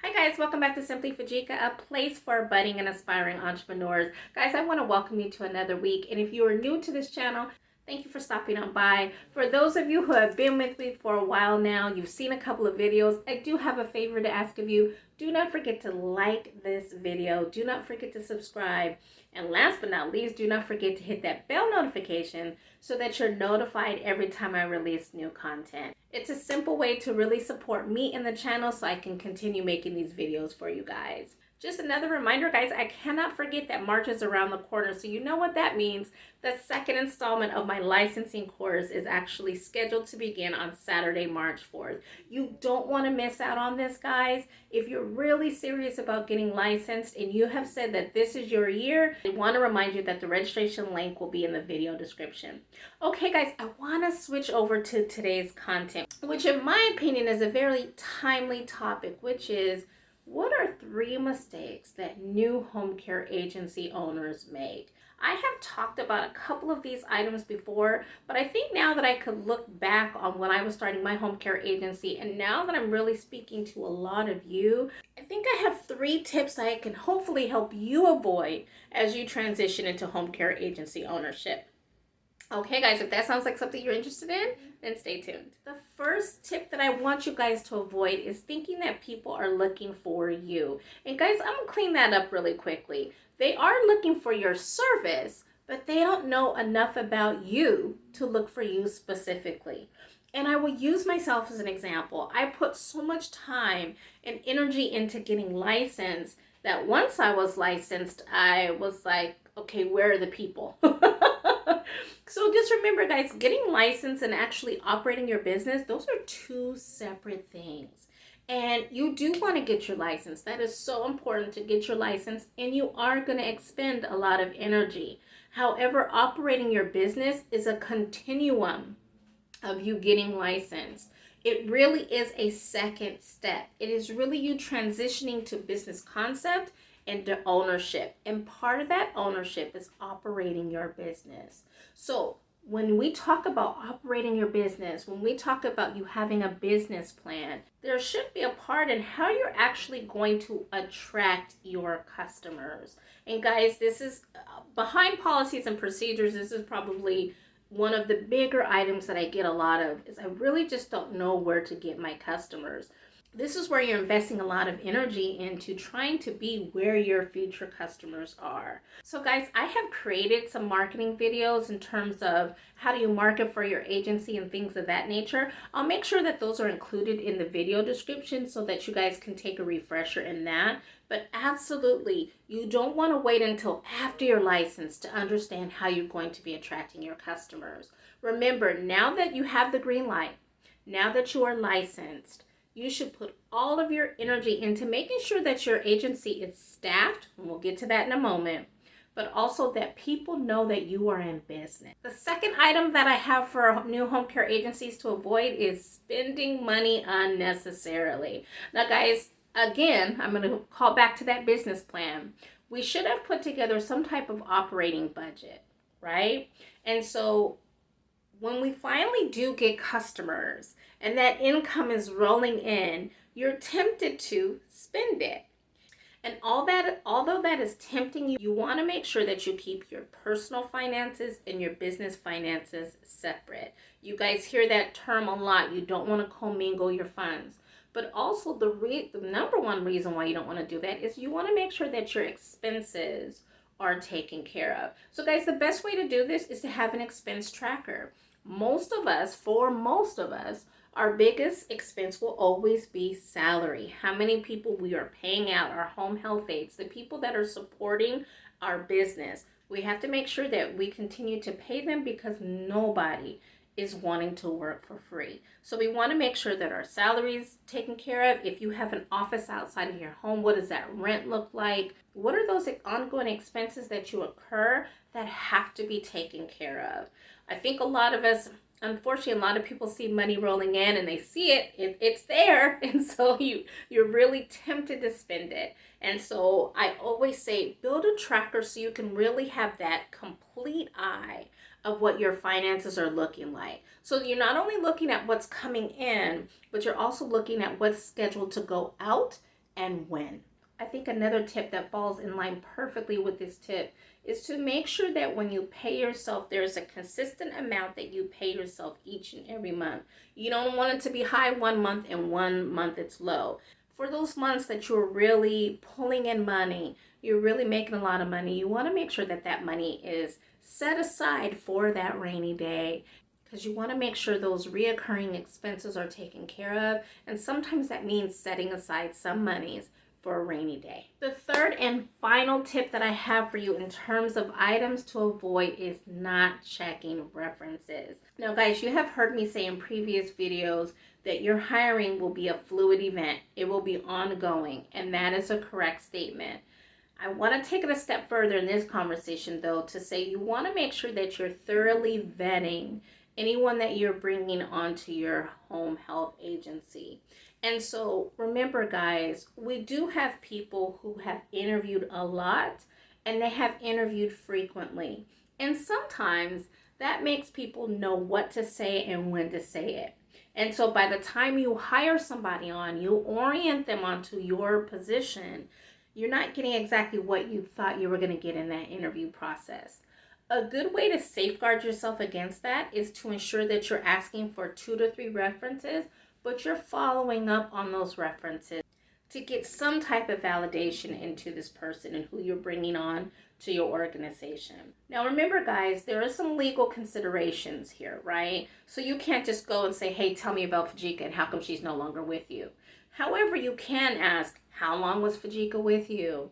Hi guys, welcome back to Simply Fujica, a place for budding and aspiring entrepreneurs. Guys, I want to welcome you to another week. And if you are new to this channel, thank you for stopping on by. For those of you who have been with me for a while now, you've seen a couple of videos, I do have a favor to ask of you. Do not forget to like this video. Do not forget to subscribe. And last but not least, do not forget to hit that bell notification so that you're notified every time I release new content. It's a simple way to really support me and the channel so I can continue making these videos for you guys. Just another reminder, guys, I cannot forget that March is around the corner, so you know what that means. The second installment of my licensing course is actually scheduled to begin on Saturday, March 4th. You don't want to miss out on this, guys. If you're really serious about getting licensed and you have said that this is your year, I want to remind you that the registration link will be in the video description. Okay, guys, I want to switch over to today's content, which in my opinion is a very timely topic, which is what are 3 mistakes that new home care agency owners make? I have talked about a couple of these items before, but I think now that I could look back on when I was starting my home care agency, and now that I'm really speaking to a lot of you, I think I have 3 tips that I can hopefully help you avoid as you transition into home care agency ownership. Okay, guys, if that sounds like something you're interested in, then stay tuned. The first tip that I want you guys to avoid is thinking that people are looking for you. And guys, I'm going to clean that up really quickly. They are looking for your service, but they don't know enough about you to look for you specifically. And I will use myself as an example. I put so much time and energy into getting licensed that once I was licensed, I was like, okay, where are the people? So just remember, guys, getting licensed and actually operating your business, those are 2 separate things. And you do want to get your license. That is so important to get your license, and you are going to expend a lot of energy. However, operating your business is a continuum of you getting licensed. It really is a second step. It is really you transitioning to business concept and to ownership. And part of that ownership is operating your business. So when we talk about operating your business, when we talk about you having a business plan, there should be a part in how you're actually going to attract your customers. And guys, this is behind policies and procedures. This is probably one of the bigger items that I get a lot of, is I really just don't know where to get my customers. This is where you're investing a lot of energy into trying to be where your future customers are. So guys, I have created some marketing videos in terms of how do you market for your agency and things of that nature. I'll make sure that those are included in the video description so that you guys can take a refresher in that. But absolutely, you don't want to wait until after your license to understand how you're going to be attracting your customers. Remember, now that you have the green light, now that you are licensed, you should put all of your energy into making sure that your agency is staffed, and we'll get to that in a moment, but also that people know that you are in business. The second item that I have for new home care agencies to avoid is spending money unnecessarily. Now guys, again, I'm going to call back to that business plan. We should have put together some type of operating budget, right? And so when we finally do get customers and that income is rolling in, you're tempted to spend it. And although that is tempting you, you want to make sure that you keep your personal finances and your business finances separate. You guys hear that term a lot. You don't want to commingle your funds. But also the number one reason why you don't want to do that is you want to make sure that your expenses are taken care of. So guys, the best way to do this is to have an expense tracker. Most of us, our biggest expense will always be salary. How many people we are paying out, our home health aides, the people that are supporting our business. We have to make sure that we continue to pay them because nobody is wanting to work for free. So we want to make sure that our salary is taken care of. If you have an office outside of your home, what does that rent look like? What are those ongoing expenses that you incur that have to be taken care of? I think a lot of us, unfortunately, a lot of people see money rolling in and they see it's there. And so you're really tempted to spend it. And so I always say, build a tracker so you can really have that complete eye of what your finances are looking like. So you're not only looking at what's coming in, but you're also looking at what's scheduled to go out and when. I think another tip that falls in line perfectly with this tip is to make sure that when you pay yourself, there's a consistent amount that you pay yourself each and every month. You don't want it to be high one month and one month it's low. For those months that you're really pulling in money, you're really making a lot of money, you want to make sure that that money is set aside for that rainy day, because you want to make sure those reoccurring expenses are taken care of. And sometimes that means setting aside some monies for a rainy day. The third and final tip that I have for you in terms of items to avoid is not checking references. Now guys, you have heard me say in previous videos that your hiring will be a fluid event. It will be ongoing, and that is a correct statement. I want to take it a step further in this conversation though to say you want to make sure that you're thoroughly vetting anyone that you're bringing onto your home health agency. And so remember guys, we do have people who have interviewed a lot and they have interviewed frequently. And sometimes that makes people know what to say and when to say it. And so by the time you hire somebody on, you orient them onto your position, you're not getting exactly what you thought you were going to get in that interview process. A good way to safeguard yourself against that is to ensure that you're asking for 2 to 3 references, but you're following up on those references to get some type of validation into this person and who you're bringing on to your organization. Now remember guys, there are some legal considerations here, right? So you can't just go and say, hey, tell me about Fujica and how come she's no longer with you. However, you can ask, how long was Fujica with you?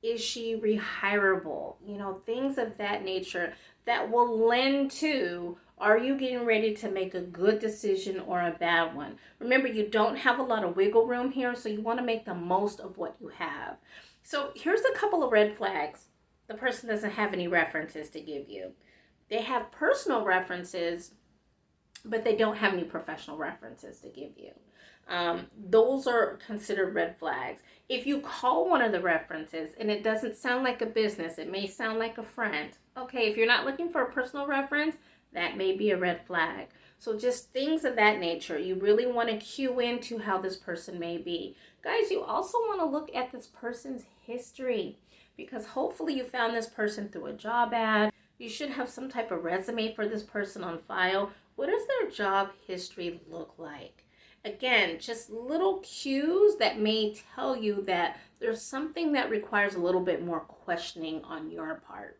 Is she rehirable? You know, things of that nature that will lend to, are you getting ready to make a good decision or a bad one? Remember, you don't have a lot of wiggle room here, so you want to make the most of what you have. So here's a couple of red flags. The person doesn't have any references to give you. They have personal references, but they don't have any professional references to give you. Those are considered red flags. If you call one of the references and it doesn't sound like a business, it may sound like a friend. Okay, if you're not looking for a personal reference, that may be a red flag. So just things of that nature. You really want to cue into how this person may be. Guys, you also want to look at this person's history, because hopefully you found this person through a job ad. You should have some type of resume for this person on file. What does their job history look like? Again, just little cues that may tell you that there's something that requires a little bit more questioning on your part.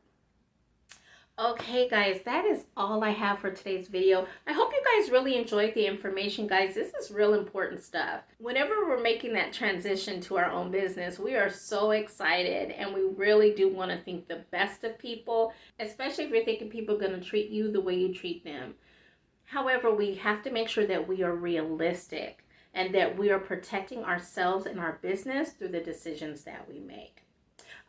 Okay guys, that is all I have for today's video. I hope you guys really enjoyed the information, guys. This is real important stuff. Whenever we're making that transition to our own business, we are so excited, and we really do want to think the best of people, especially if you're thinking people are going to treat you the way you treat them. However, we have to make sure that we are realistic and that we are protecting ourselves and our business through the decisions that we make.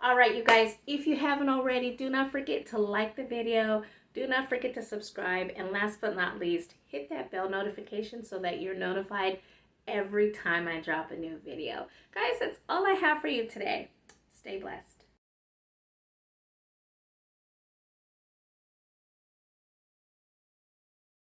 All right, you guys, if you haven't already, do not forget to like the video. Do not forget to subscribe. And last but not least, hit that bell notification so that you're notified every time I drop a new video. Guys, that's all I have for you today. Stay blessed.